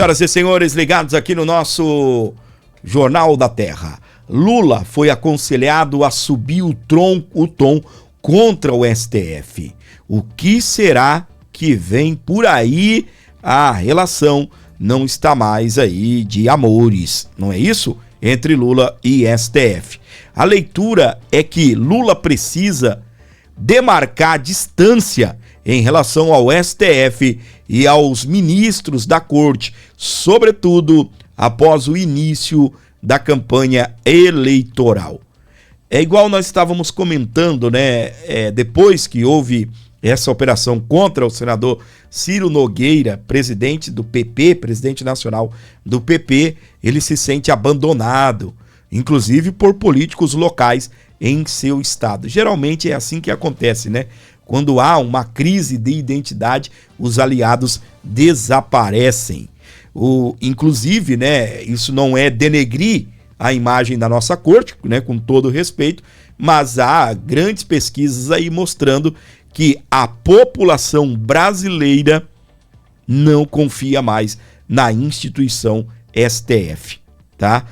Senhoras e senhores, ligados aqui no nosso Jornal da Terra. Lula foi aconselhado a subir o tom contra o STF. O que será que vem por aí? A relação não está mais aí de amores, não é isso? Entre Lula e STF. A leitura é que Lula precisa demarcar distância em relação ao STF e aos ministros da corte, sobretudo após o início da campanha eleitoral. É igual nós estávamos comentando, né? Depois que houve essa operação contra o senador Ciro Nogueira, presidente do PP, presidente nacional do PP, ele se sente abandonado, inclusive por políticos locais em seu estado. Geralmente é assim que acontece, né? Quando há uma crise de identidade, os aliados desaparecem. Inclusive, né, isso não é denegrir a imagem da nossa corte, né, com todo respeito, mas há grandes pesquisas aí mostrando que a população brasileira não confia mais na instituição STF, tá?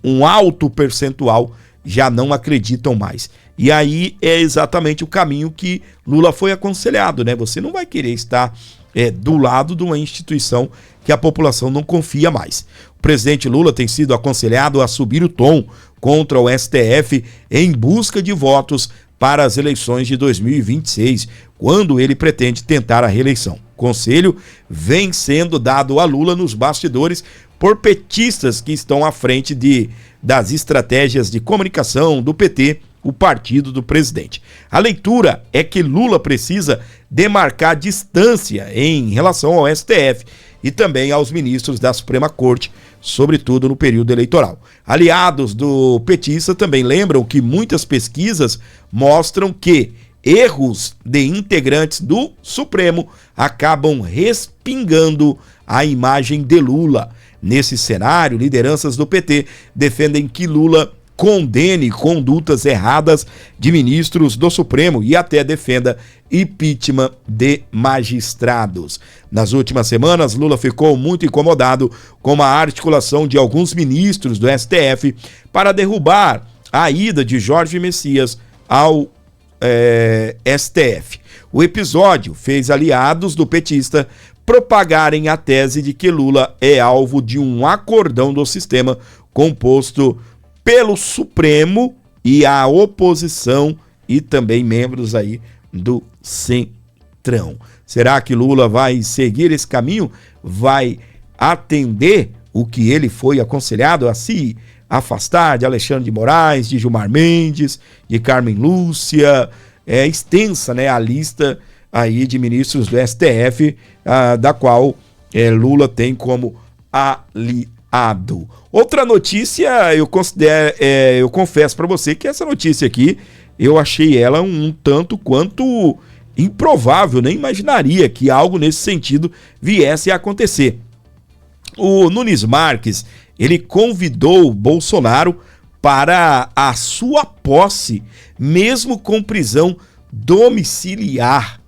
Um alto percentual já não acreditam mais. E aí é exatamente o caminho que Lula foi aconselhado, né? Você não vai querer estar do lado de uma instituição que a população não confia mais. O presidente Lula tem sido aconselhado a subir o tom contra o STF em busca de votos para as eleições de 2026, quando ele pretende tentar a reeleição. O conselho vem sendo dado a Lula nos bastidores por petistas que estão à frente das estratégias de comunicação do PT, o partido do presidente. A leitura é que Lula precisa demarcar distância em relação ao STF e também aos ministros da Suprema Corte, sobretudo no período eleitoral. Aliados do petista também lembram que muitas pesquisas mostram que erros de integrantes do Supremo acabam respingando a imagem de Lula. Nesse cenário, lideranças do PT defendem que Lula condene condutas erradas de ministros do Supremo e até defenda impeachment de magistrados. Nas últimas semanas, Lula ficou muito incomodado com a articulação de alguns ministros do STF para derrubar a ida de Jorge Messias ao STF. O episódio fez aliados do petista propagarem a tese de que Lula é alvo de um acordão do sistema composto pelo Supremo e a oposição e também membros aí do Centrão. Será que Lula vai seguir esse caminho? Vai atender o que ele foi aconselhado a se afastar de Alexandre de Moraes, de Gilmar Mendes, de Carmen Lúcia? É extensa, né, a lista aí de ministros do STF, da qual Lula tem como aliado. Outra notícia, eu confesso para você que essa notícia aqui, eu achei ela um tanto quanto improvável, nem imaginaria que algo nesse sentido viesse a acontecer. O Nunes Marques, ele convidou o Bolsonaro para a sua posse, mesmo com prisão domiciliar.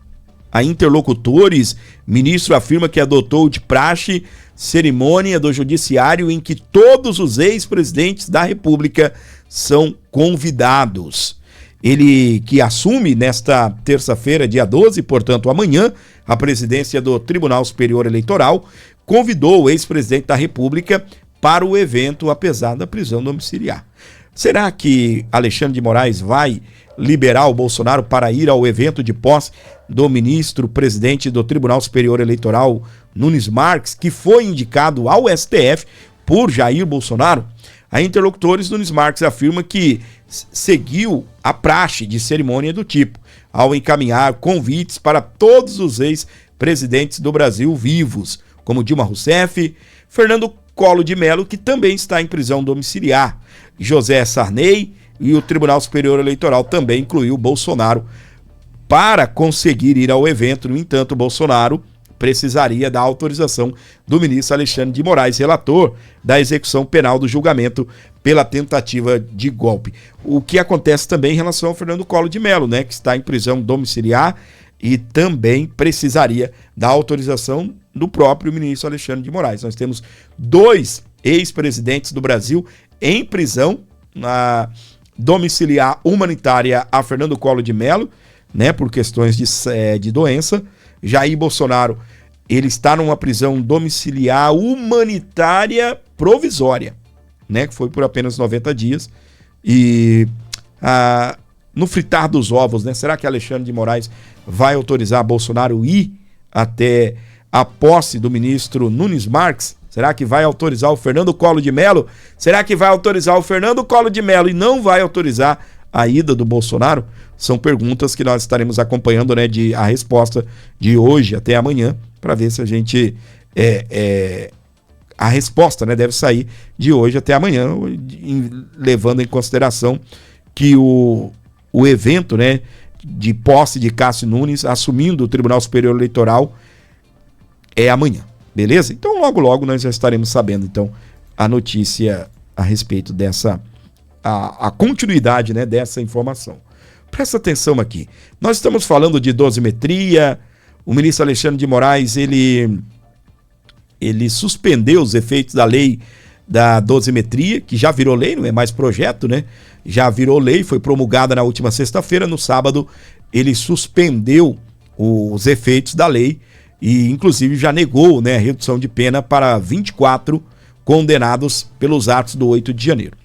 A interlocutores, ministro afirma que adotou de praxe cerimônia do judiciário em que todos os ex-presidentes da República são convidados. Ele, que assume nesta terça-feira, dia 12, portanto amanhã, a presidência do Tribunal Superior Eleitoral, convidou o ex-presidente da República para o evento, apesar da prisão domiciliar. Será que Alexandre de Moraes vai liberar o Bolsonaro para ir ao evento de posse do ministro presidente do Tribunal Superior Eleitoral, Nunes Marques, que foi indicado ao STF por Jair Bolsonaro? A interlocutores, Nunes Marques afirma que seguiu a praxe de cerimônia do tipo, ao encaminhar convites para todos os ex-presidentes do Brasil vivos, como Dilma Rousseff, Fernando Collor de Mello, que também está em prisão domiciliar, José Sarney, e o Tribunal Superior Eleitoral também incluiu Bolsonaro para conseguir ir ao evento. No entanto, Bolsonaro precisaria da autorização do ministro Alexandre de Moraes, relator da execução penal do julgamento pela tentativa de golpe. O que acontece também em relação ao Fernando Collor de Mello, né, que está em prisão domiciliar e também precisaria da autorização do próprio ministro Alexandre de Moraes. Nós temos 2 ex-presidentes do Brasil em prisão na domiciliar humanitária a Fernando Collor de Mello, né, por questões de doença. Jair Bolsonaro, ele está numa prisão domiciliar humanitária provisória, né, que foi por apenas 90 dias. E no fritar dos ovos, né, será que Alexandre de Moraes vai autorizar Bolsonaro ir até a posse do ministro Nunes Marques? Será que vai autorizar o Fernando Collor de Mello? Será que vai autorizar o Fernando Collor de Mello e não vai autorizar a ida do Bolsonaro? São perguntas que nós estaremos acompanhando, né, a resposta de hoje até amanhã, para ver se a gente... a resposta, né, deve sair de hoje até amanhã, levando em consideração que o evento, né, de posse de Cássio Nunes assumindo o Tribunal Superior Eleitoral é amanhã. Beleza? Então logo nós já estaremos sabendo então a notícia a respeito dessa a continuidade, né, dessa informação. Presta atenção aqui. Nós estamos falando de dosimetria. O ministro Alexandre de Moraes, ele suspendeu os efeitos da lei da dosimetria, que já virou lei, não é mais projeto, né? Já virou lei, foi promulgada na última sexta-feira. No sábado ele suspendeu os efeitos da lei e inclusive já negou, né, a redução de pena para 24 condenados pelos atos do 8 de janeiro.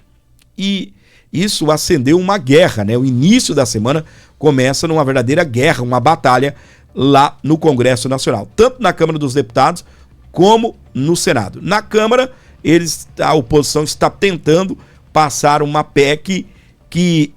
E isso acendeu uma guerra, né? O início da semana começa numa verdadeira guerra, uma batalha lá no Congresso Nacional, tanto na Câmara dos Deputados como no Senado. Na Câmara, a oposição está tentando passar uma PEC que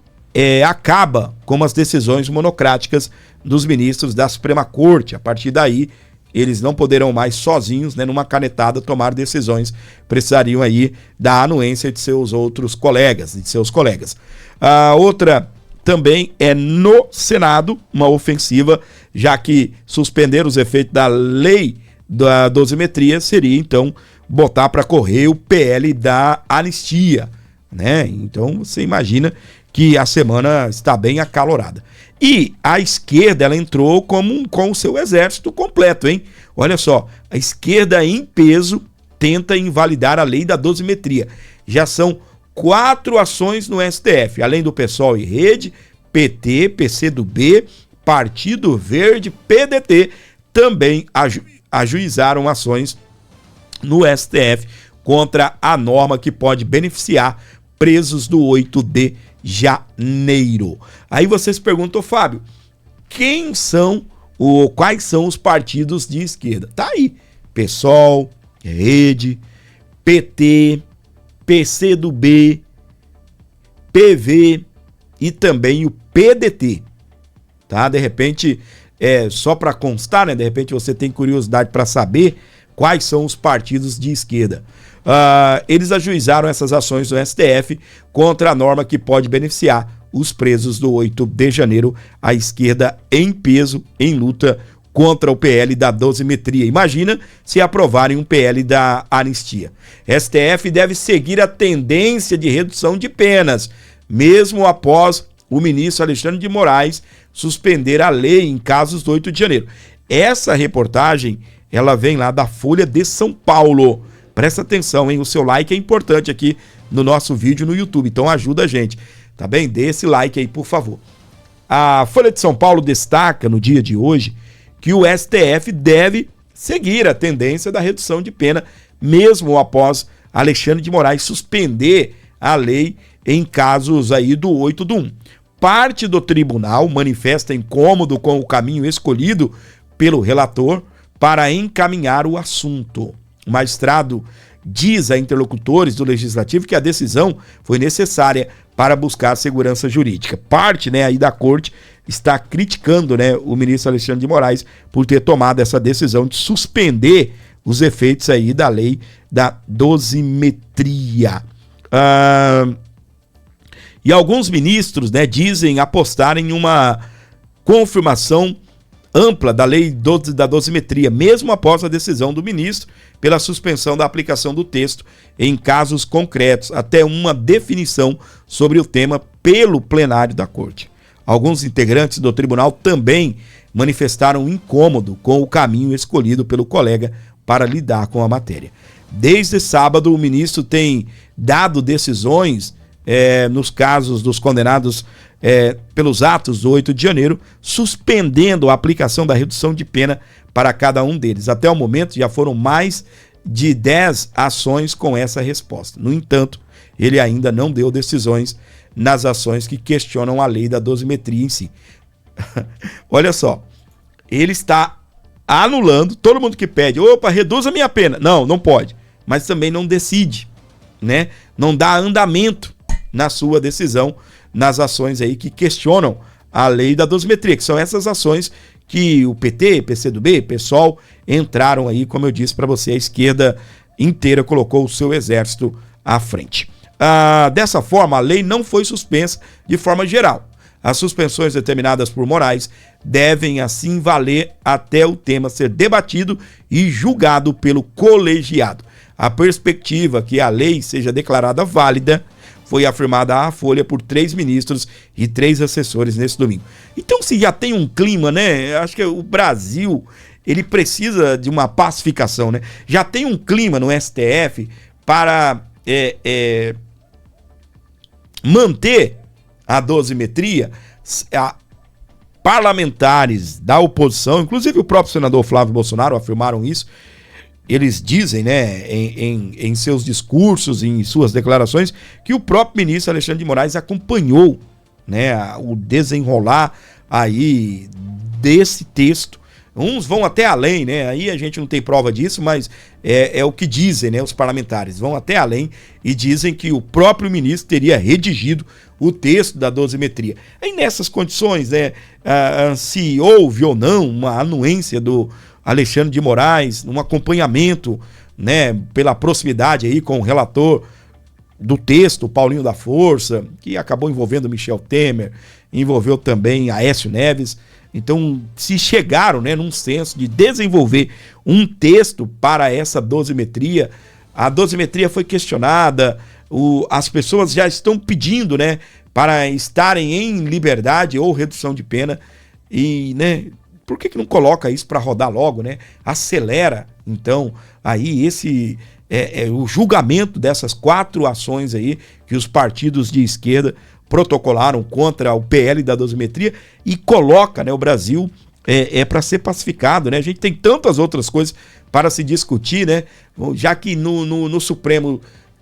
acaba com as decisões monocráticas dos ministros da Suprema Corte. A partir daí, eles não poderão mais sozinhos, né, numa canetada, tomar decisões. Precisariam aí da anuência de seus outros colegas, de seus colegas. A outra também é no Senado, uma ofensiva, já que suspender os efeitos da lei da dosimetria seria, então, botar para correr o PL da anistia, né? Então, você imagina que a semana está bem acalorada. E a esquerda, ela entrou com o seu exército completo, hein? Olha só, a esquerda em peso tenta invalidar a lei da dosimetria. Já são 4 ações no STF, além do PSOL e Rede, PT, PCdoB, Partido Verde, PDT, também ajuizaram ações no STF contra a norma que pode beneficiar presos do 8 de janeiro. Aí você se pergunta, Fábio, quais são os partidos de esquerda? Tá aí, PSOL, Rede, PT, PCdoB, PV e também o PDT. Tá? De repente, só para constar, né? De repente você tem curiosidade para saber quais são os partidos de esquerda. Eles ajuizaram essas ações do STF contra a norma que pode beneficiar os presos do 8 de janeiro, a esquerda em peso, em luta contra o PL da dosimetria. Imagina se aprovarem um PL da anistia. STF deve seguir a tendência de redução de penas, mesmo após o ministro Alexandre de Moraes suspender a lei em casos do 8 de janeiro. Essa reportagem, ela vem lá da Folha de São Paulo. Presta atenção, hein? O seu like é importante aqui no nosso vídeo no YouTube, então ajuda a gente, tá bem? Dê esse like aí, por favor. A Folha de São Paulo destaca no dia de hoje que o STF deve seguir a tendência da redução de pena, mesmo após Alexandre de Moraes suspender a lei em casos aí do 8/1. Parte do tribunal manifesta incômodo com o caminho escolhido pelo relator para encaminhar o assunto. O magistrado diz a interlocutores do Legislativo que a decisão foi necessária para buscar segurança jurídica. Parte, né, aí da corte está criticando, né, o ministro Alexandre de Moraes por ter tomado essa decisão de suspender os efeitos aí da lei da dosimetria. E alguns ministros, né, dizem apostar em uma confirmação ampla da lei da dosimetria, mesmo após a decisão do ministro pela suspensão da aplicação do texto em casos concretos, até uma definição sobre o tema pelo plenário da corte. Alguns integrantes do tribunal também manifestaram incômodo com o caminho escolhido pelo colega para lidar com a matéria. Desde sábado, o ministro tem dado decisões nos casos dos condenados pelos atos do 8 de janeiro, suspendendo a aplicação da redução de pena para cada um deles. Até o momento, já foram mais de 10 ações com essa resposta. No entanto, ele ainda não deu decisões nas ações que questionam a lei da dosimetria em si. Olha só, ele está anulando todo mundo que pede, opa, reduza a minha pena. Não, não pode. Mas também não decide, né? Não dá andamento na sua decisão nas ações aí que questionam a lei da dosimetria, que são essas ações que o PT, PCdoB, PSOL entraram aí, como eu disse para você, a esquerda inteira colocou o seu exército à frente. Dessa forma, a lei não foi suspensa de forma geral. As suspensões determinadas por Moraes devem assim valer até o tema ser debatido e julgado pelo colegiado. A perspectiva que a lei seja declarada válida foi afirmada à Folha por 3 ministros e 3 assessores nesse domingo. Então, se já tem um clima, né? Acho que o Brasil, ele precisa de uma pacificação, né? Já tem um clima no STF para manter a dosimetria. Parlamentares da oposição, inclusive o próprio senador Flávio Bolsonaro afirmaram isso. Eles dizem, né, em seus discursos, em suas declarações, que o próprio ministro Alexandre de Moraes acompanhou, né, o desenrolar aí desse texto. Uns vão até além, né? Aí a gente não tem prova disso, mas é o que dizem, né? Os parlamentares vão até além e dizem que o próprio ministro teria redigido o texto da dosimetria. Aí nessas condições, né, se houve ou não uma anuência do Alexandre de Moraes, um acompanhamento, né, pela proximidade aí com o relator do texto, Paulinho da Força, que acabou envolvendo Michel Temer, envolveu também Aécio Neves. Então, se chegaram, né, num senso de desenvolver um texto para essa dosimetria, a dosimetria foi questionada, as pessoas já estão pedindo, né, para estarem em liberdade ou redução de pena, e, né, por que não coloca isso para rodar logo, né? Acelera, então, aí o julgamento dessas 4 ações aí que os partidos de esquerda protocolaram contra o PL da dosimetria e coloca, né, o Brasil para ser pacificado, né? A gente tem tantas outras coisas para se discutir, né? Já que no Supremo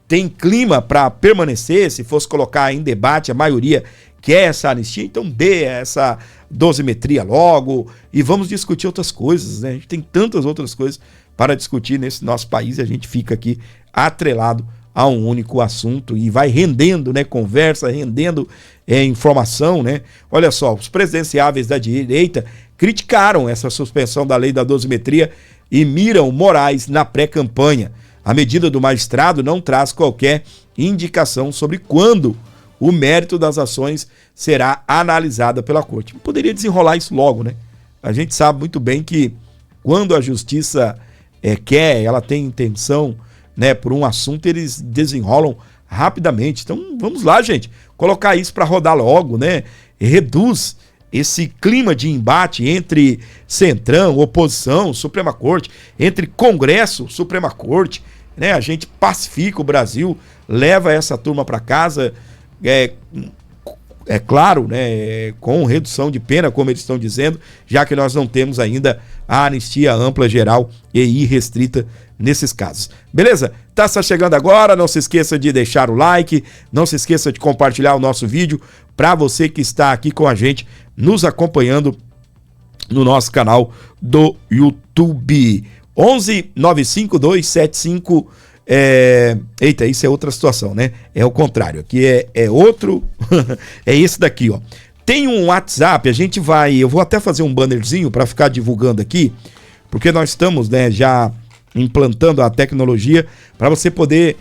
tem clima para permanecer, se fosse colocar em debate, a maioria quer essa anistia, então dê essa dosimetria logo e vamos discutir outras coisas, né? A gente tem tantas outras coisas para discutir nesse nosso país e a gente fica aqui atrelado a um único assunto e vai rendendo, né, conversa, rendendo informação, né? Olha só, os presidenciáveis da direita criticaram essa suspensão da lei da dosimetria e miram Moraes na pré-campanha. A medida do magistrado não traz qualquer indicação sobre quando o mérito das ações será analisada pela corte. Poderia desenrolar isso logo, né? A gente sabe muito bem que quando a justiça ela tem intenção, né, por um assunto, eles desenrolam rapidamente. Então, vamos lá, gente, colocar isso para rodar logo, né? Reduz esse clima de embate entre Centrão, oposição, Suprema Corte, entre Congresso, Suprema Corte, né? A gente pacifica o Brasil, leva essa turma para casa, claro, né, com redução de pena, como eles estão dizendo, já que nós não temos ainda a anistia ampla, geral e irrestrita nesses casos. Beleza? Tá só chegando agora, não se esqueça de deixar o like, não se esqueça de compartilhar o nosso vídeo para você que está aqui com a gente, nos acompanhando no nosso canal do YouTube. 11 95275 eita, isso é outra situação, né? É o contrário, aqui é outro, é esse daqui, ó. Tem um WhatsApp, eu vou até fazer um bannerzinho para ficar divulgando aqui, porque nós estamos, né, já implantando a tecnologia para você poder,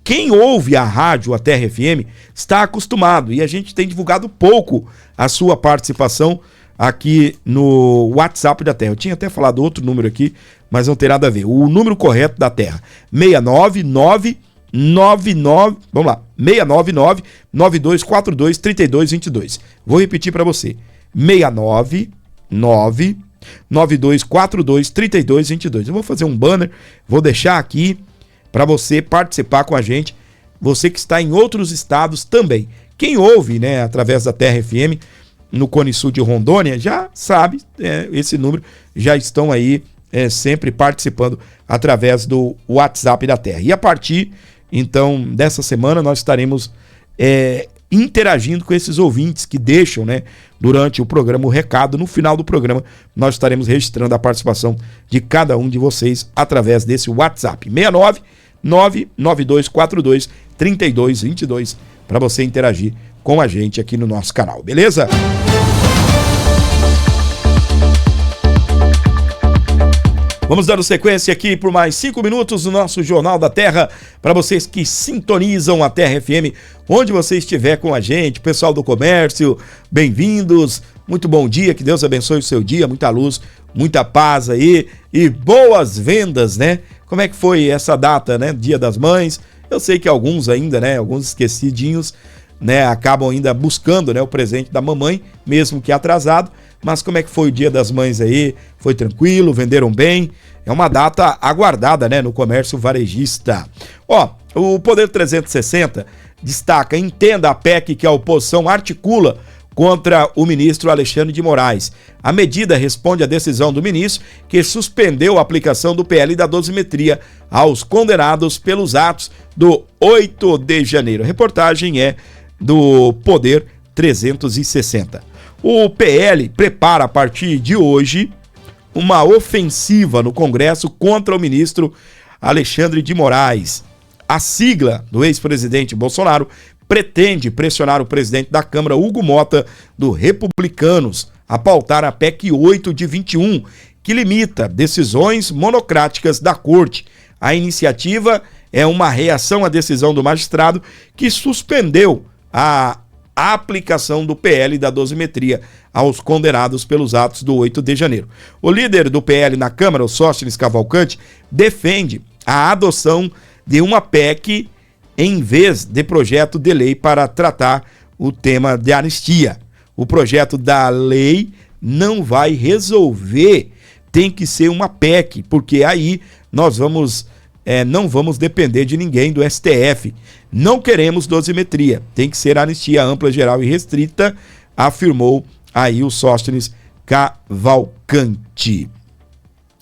quem ouve a rádio, a Terra FM, está acostumado, e a gente tem divulgado pouco a sua participação aqui no WhatsApp da Terra. Eu tinha até falado outro número aqui, mas não tem nada a ver. O número correto da Terra, 69999, vamos lá, 699-9242-3222. Vou repetir para você, 69992423222. Eu vou fazer um banner, vou deixar aqui para você participar com a gente, você que está em outros estados também. Quem ouve, né, através da Terra FM no Cone Sul de Rondônia, já sabe, esse número, já estão aí sempre participando através do WhatsApp da Terra. E a partir, então, dessa semana, nós estaremos interagindo com esses ouvintes que deixam, né, durante o programa o recado. No final do programa, nós estaremos registrando a participação de cada um de vocês através desse WhatsApp. 69992423222 para você interagir com a gente aqui no nosso canal, beleza? Vamos dando sequência aqui por mais 5 minutos no nosso Jornal da Terra, para vocês que sintonizam a Terra FM, onde você estiver com a gente, pessoal do comércio, bem-vindos, muito bom dia, que Deus abençoe o seu dia, muita luz, muita paz aí e boas vendas, né? Como é que foi essa data, né? Dia das Mães, eu sei que alguns ainda, né? Alguns esquecidinhos, né? Acabam ainda buscando, né? O presente da mamãe, mesmo que atrasado. Mas como é que foi o Dia das Mães aí? Foi tranquilo? Venderam bem? É uma data aguardada, né, no comércio varejista. Ó, o Poder 360 destaca: entenda a PEC que a oposição articula contra o ministro Alexandre de Moraes. A medida responde à decisão do ministro que suspendeu a aplicação do PL da dosimetria aos condenados pelos atos do 8 de janeiro. A reportagem é do Poder 360. O PL prepara a partir de hoje uma ofensiva no Congresso contra o ministro Alexandre de Moraes. A sigla do ex-presidente Bolsonaro pretende pressionar o presidente da Câmara, Hugo Mota, do Republicanos, a pautar a PEC 8 de 21, que limita decisões monocráticas da Corte. A iniciativa é uma reação à decisão do magistrado que suspendeu a aplicação do PL da dosimetria aos condenados pelos atos do 8 de janeiro. O líder do PL na Câmara, o Sóstenes Cavalcante, defende a adoção de uma PEC em vez de projeto de lei para tratar o tema de anistia. O projeto da lei não vai resolver, tem que ser uma PEC, porque aí nós não vamos depender de ninguém do STF. Não queremos dosimetria, tem que ser anistia ampla, geral e restrita, afirmou aí o Sóstenes Cavalcante.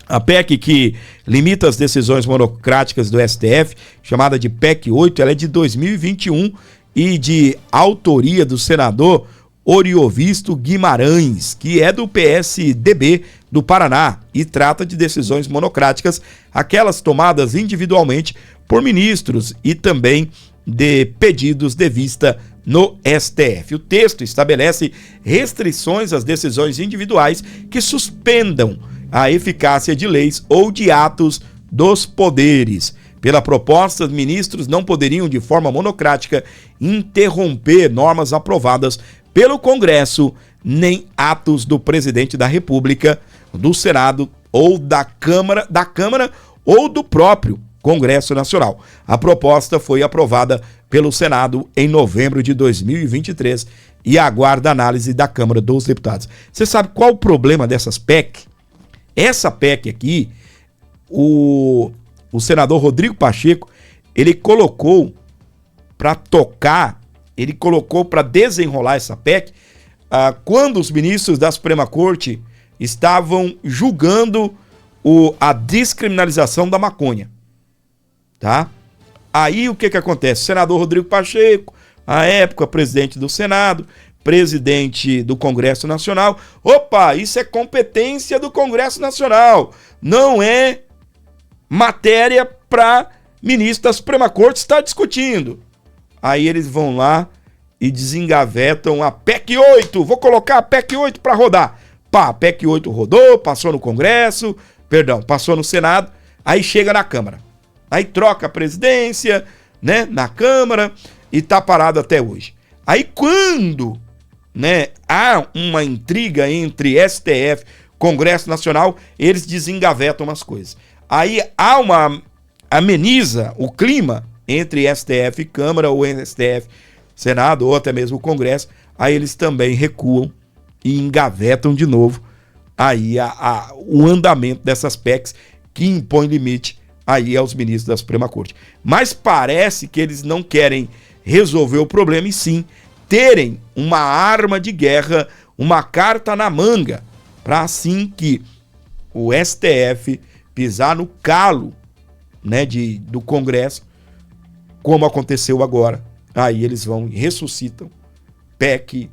A PEC que limita as decisões monocráticas do STF, chamada de PEC 8, ela é de 2021 e de autoria do senador Oriovisto Guimarães, que é do PSDB do Paraná, e trata de decisões monocráticas, aquelas tomadas individualmente por ministros e também de pedidos de vista no STF. O texto estabelece restrições às decisões individuais que suspendam a eficácia de leis ou de atos dos poderes. Pela proposta, os ministros não poderiam, de forma monocrática, interromper normas aprovadas pelo Congresso, nem atos do presidente da República, do Senado ou da Câmara ou do próprio Congresso Nacional. A proposta foi aprovada pelo Senado em novembro de 2023 e aguarda análise da Câmara dos Deputados. Você sabe qual o problema dessas PEC? Essa PEC aqui, o senador Rodrigo Pacheco, ele colocou para tocar, ele colocou para desenrolar essa PEC quando os ministros da Suprema Corte estavam julgando a descriminalização da maconha. Tá? Aí o que acontece? O senador Rodrigo Pacheco, à época presidente do Senado, presidente do Congresso Nacional, opa, isso é competência do Congresso Nacional, não é matéria para ministro da Suprema Corte estar discutindo. Aí eles vão lá e desengavetam a PEC 8, vou colocar a PEC 8 para rodar. Pá, a PEC 8 rodou, passou no Congresso, passou no Senado, aí chega na Câmara. Aí troca a presidência, né, na Câmara e tá parado até hoje. Aí quando, né, há uma intriga entre STF, Congresso Nacional, eles desengavetam as coisas. Aí ameniza o clima entre STF e Câmara, ou STF, Senado, ou até mesmo o Congresso, aí eles também recuam e engavetam de novo aí o andamento dessas PECs que impõe limite aí aos ministros da Suprema Corte. Mas parece que eles não querem resolver o problema e sim terem uma arma de guerra, uma carta na manga, para assim que o STF pisar no calo, né, do Congresso, como aconteceu agora. Aí eles vão e ressuscitam PEC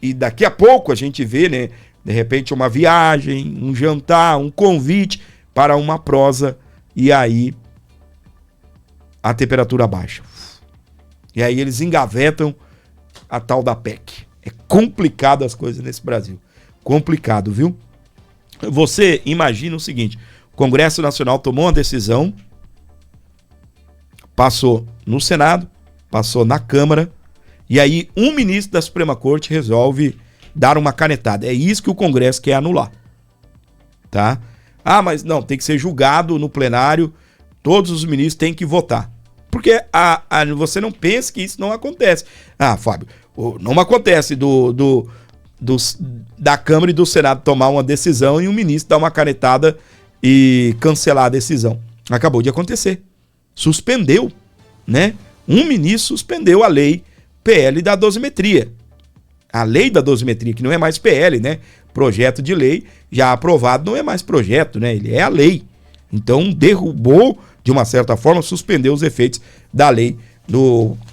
e daqui a pouco a gente vê, né, de repente uma viagem, um jantar, um convite para uma prosa e aí a temperatura baixa. E aí eles engavetam a tal da PEC. É complicado as coisas nesse Brasil. Complicado, viu? Você imagina o seguinte, o Congresso Nacional tomou uma decisão, passou no Senado, passou na Câmara, e aí um ministro da Suprema Corte resolve dar uma canetada. É isso que o Congresso quer anular. Tá? Ah, mas não, tem que ser julgado no plenário, todos os ministros têm que votar. Porque você não pensa que isso não acontece. Ah, Fábio, não acontece da Câmara e do Senado tomar uma decisão e o ministro dar uma canetada e cancelar a decisão. Acabou de acontecer. Suspendeu, né? Um ministro suspendeu a lei PL da dosimetria. A lei da dosimetria, que não é mais PL, né? Projeto de lei já aprovado não é mais projeto, né? Ele é a lei. Então derrubou, de uma certa forma, suspendeu os efeitos da lei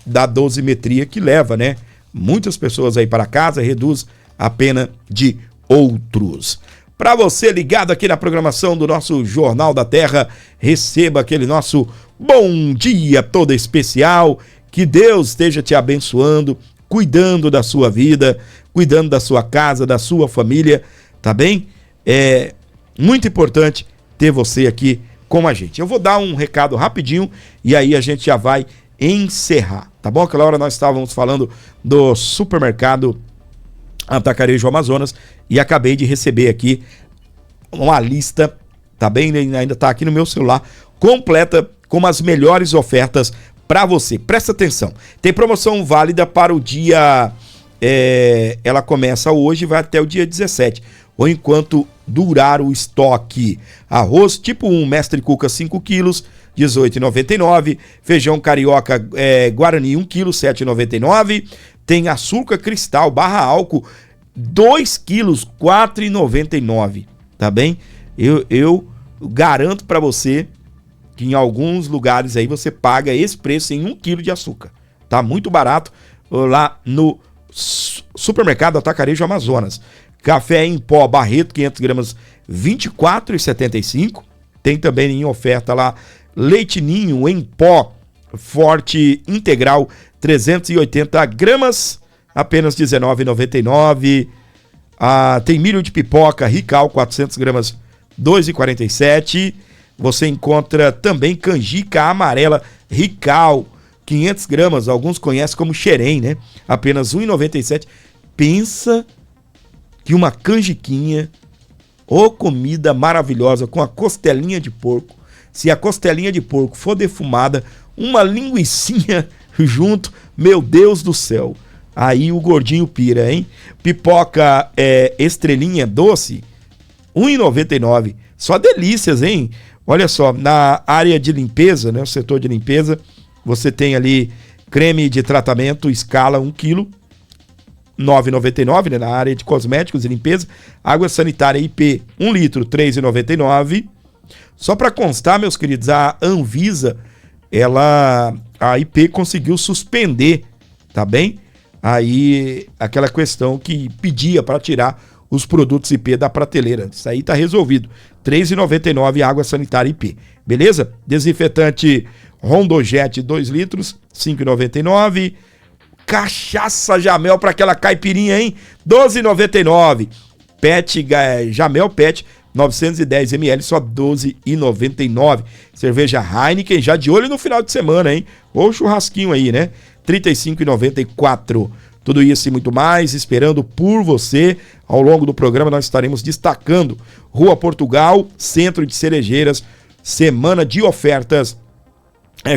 da dosimetria que leva, né? Muitas pessoas aí para casa, reduz a pena de outros. Para você ligado aqui na programação do nosso Jornal da Terra, receba aquele nosso bom dia todo especial. Que Deus esteja te abençoando, cuidando da sua vida, cuidando da sua casa, da sua família, tá bem? É muito importante ter você aqui com a gente. Eu vou dar um recado rapidinho e aí a gente já vai encerrar, tá bom? Aquela hora nós estávamos falando do supermercado Atacarejo Amazonas e acabei de receber aqui uma lista, tá bem? Ainda tá aqui no meu celular, completa com as melhores ofertas para você. Presta atenção. Tem promoção válida para o dia... ela começa hoje e vai até o dia 17. Ou enquanto durar o estoque. Arroz tipo 1, Mestre Cuca 5 quilos, R$ 18,99. Feijão carioca Guarani 1 quilo, R$ 7,99. Tem açúcar cristal barra álcool 2 quilos, R$ 4,99. Tá bem? Eu garanto para você que em alguns lugares aí você paga esse preço em 1 quilo de açúcar. Tá muito barato lá no supermercado Atacarejo Amazonas. Café em pó Barreto, 500 gramas, R$ 24,75. Tem também em oferta lá leite ninho em pó forte integral, 380 gramas, apenas R$ 19,99. Tem milho de pipoca Rical, 400 gramas, R$ 2,47. Você encontra também canjica amarela Rical, 500 gramas, alguns conhecem como xerém, né? Apenas R$ 1,97. Pensa que uma canjiquinha, ou comida maravilhosa com a costelinha de porco. Se a costelinha de porco for defumada, uma linguicinha junto, meu Deus do céu. Aí o gordinho pira, hein? Pipoca estrelinha doce, R$ 1,99. Só delícias, hein? Olha só, na área de limpeza, né? O setor de limpeza, você tem ali creme de tratamento Scala 1 kg, R$ 9,99, né? Na área de cosméticos e limpeza. Água sanitária IP 1 litro, R$ 3,99. Só para constar, meus queridos, a Anvisa, a IP conseguiu suspender, tá bem? Aí, aquela questão que pedia para tirar os produtos IP da prateleira. Isso aí tá resolvido. R$ 3,99 água sanitária IP. Beleza? Desinfetante Rondojet 2 litros, R$ 5,99. Cachaça Jamel para aquela caipirinha, hein? R$ 12,99. Pet Jamel Pet 910 ml, só R$ 12,99. Cerveja Heineken, já de olho no final de semana, hein? Ou churrasquinho aí, né? R$ 35,94. Tudo isso e muito mais, esperando por você. Ao longo do programa nós estaremos destacando Rua Portugal, Centro de Cerejeiras, semana de ofertas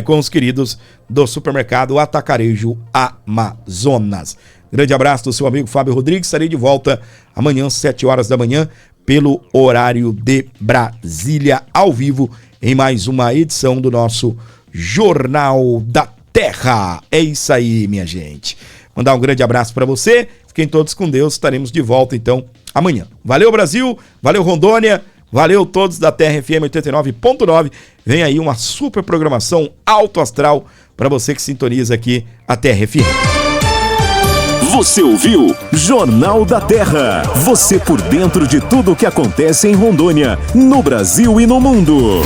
com os queridos do supermercado Atacarejo Amazonas. Grande abraço do seu amigo Fábio Rodrigues. Estarei de volta amanhã, às 7 horas da manhã, pelo horário de Brasília, ao vivo, em mais uma edição do nosso Jornal da Terra. É isso aí, minha gente. Mandar um grande abraço para você. Fiquem todos com Deus. Estaremos de volta, então, amanhã. Valeu, Brasil. Valeu, Rondônia. Valeu todos da Terra FM 89.9. Vem aí uma super programação alto astral para você que sintoniza aqui a Terra FM. Você ouviu Jornal da Terra. Você por dentro de tudo o que acontece em Rondônia, no Brasil e no mundo.